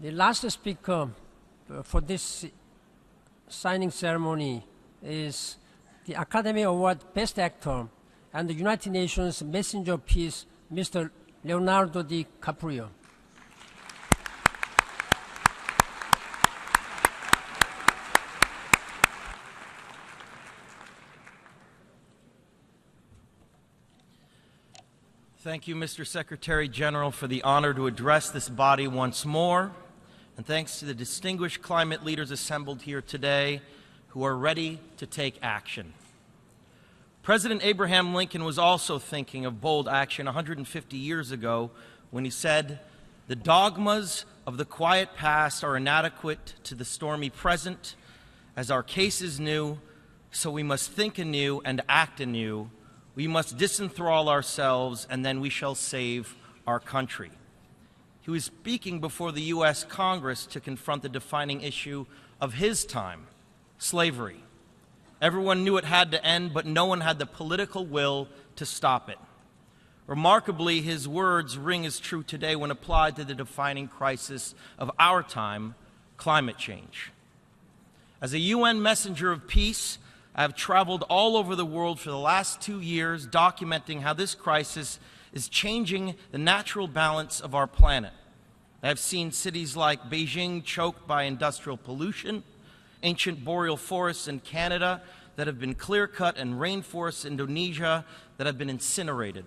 The last speaker for this signing ceremony is the Academy Award Best Actor and the United Nations Messenger of Peace, Mr. Leonardo DiCaprio. Thank you, Mr. Secretary General, for the honor to address this body once more. And thanks to the distinguished climate leaders assembled here today who are ready to take action. President Abraham Lincoln was also thinking of bold action 150 years ago when he said, "The dogmas of the quiet past are inadequate to the stormy present. As our case is new, so we must think anew and act anew. We must disenthrall ourselves, and then we shall save our country." He was speaking before the U.S. Congress to confront the defining issue of his time, slavery. Everyone knew it had to end, but no one had the political will to stop it. Remarkably, his words ring as true today when applied to the defining crisis of our time, climate change. As a UN messenger of peace, I have traveled all over the world for the last 2 years documenting how this crisis is changing the natural balance of our planet. I have seen cities like Beijing choked by industrial pollution, ancient boreal forests in Canada that have been clear-cut, and rainforests in Indonesia that have been incinerated.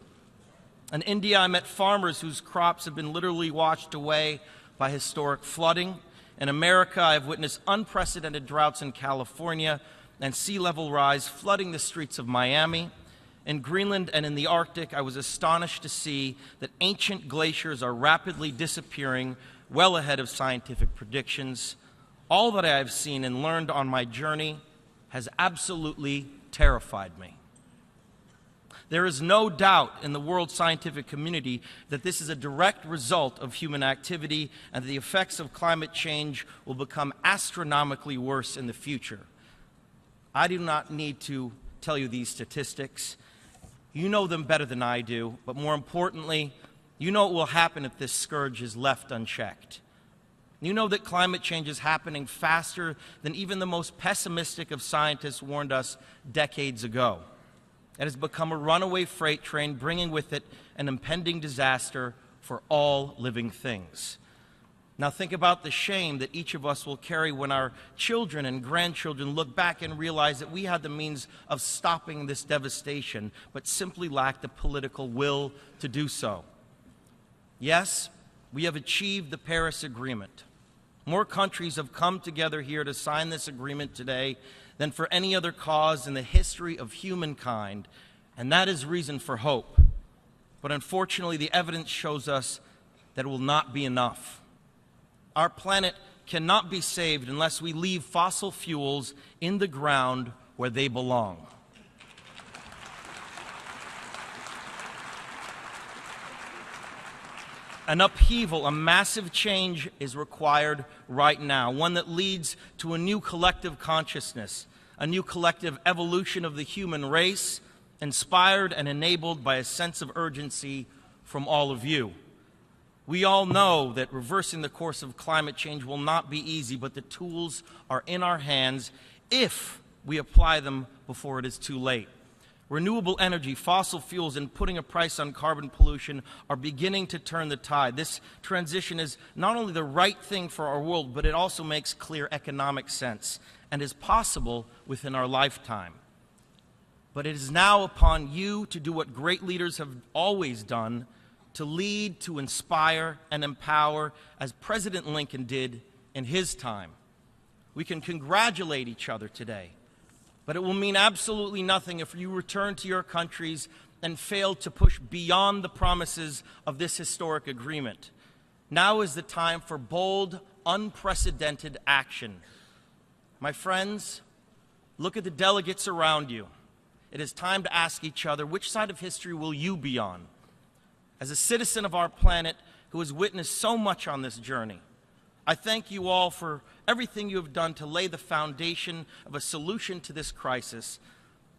In India, I met farmers whose crops have been literally washed away by historic flooding. In America, I have witnessed unprecedented droughts in California and sea level rise flooding the streets of Miami. In Greenland and in the Arctic, I was astonished to see that ancient glaciers are rapidly disappearing, well ahead of scientific predictions. All that I have seen and learned on my journey has absolutely terrified me. There is no doubt in the world scientific community that this is a direct result of human activity and that the effects of climate change will become astronomically worse in the future. I do not need to tell you these statistics. You know them better than I do, but more importantly, you know what will happen if this scourge is left unchecked. You know that climate change is happening faster than even the most pessimistic of scientists warned us decades ago. It has become a runaway freight train, bringing with it an impending disaster for all living things. Now think about the shame that each of us will carry when our children and grandchildren look back and realize that we had the means of stopping this devastation, but simply lacked the political will to do so. Yes, we have achieved the Paris Agreement. More countries have come together here to sign this agreement today than for any other cause in the history of humankind, and that is reason for hope. But unfortunately, the evidence shows us that it will not be enough. Our planet cannot be saved unless we leave fossil fuels in the ground where they belong. An upheaval, a massive change is required right now, one that leads to a new collective consciousness, a new collective evolution of the human race, inspired and enabled by a sense of urgency from all of you. We all know that reversing the course of climate change will not be easy, but the tools are in our hands if we apply them before it is too late. Renewable energy, fossil fuels, and putting a price on carbon pollution are beginning to turn the tide. This transition is not only the right thing for our world, but it also makes clear economic sense and is possible within our lifetime. But it is now upon you to do what great leaders have always done, to lead, to inspire, and empower, as President Lincoln did in his time. We can congratulate each other today, but it will mean absolutely nothing if you return to your countries and fail to push beyond the promises of this historic agreement. Now is the time for bold, unprecedented action. My friends, look at the delegates around you. It is time to ask each other, which side of history will you be on? As a citizen of our planet who has witnessed so much on this journey, I thank you all for everything you have done to lay the foundation of a solution to this crisis.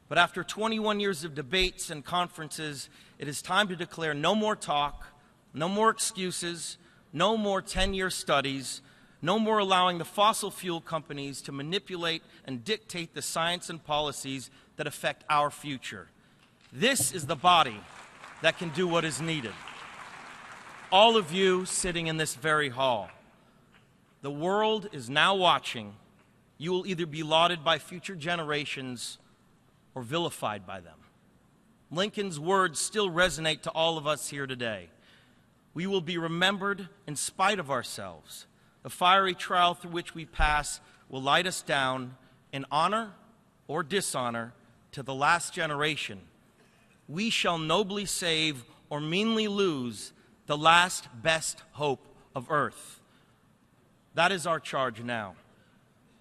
But after 21 years of debates and conferences, it is time to declare no more talk, no more excuses, No more 10-year studies. No more allowing the fossil fuel companies to manipulate and dictate the science and policies that affect our future. This is the body that can do what is needed. All of you sitting in this very hall, the world is now watching. You will either be lauded by future generations or vilified by them. Lincoln's words still resonate to all of us here today. We will be remembered in spite of ourselves. The fiery trial through which we pass will light us down in honor or dishonor to the last generation. We shall nobly save or meanly lose the last best hope of earth. That is our charge now.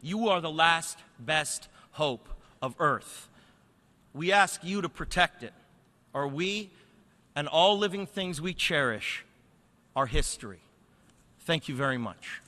You are the last best hope of earth. We ask you to protect it, or we and all living things we cherish are history. Thank you very much.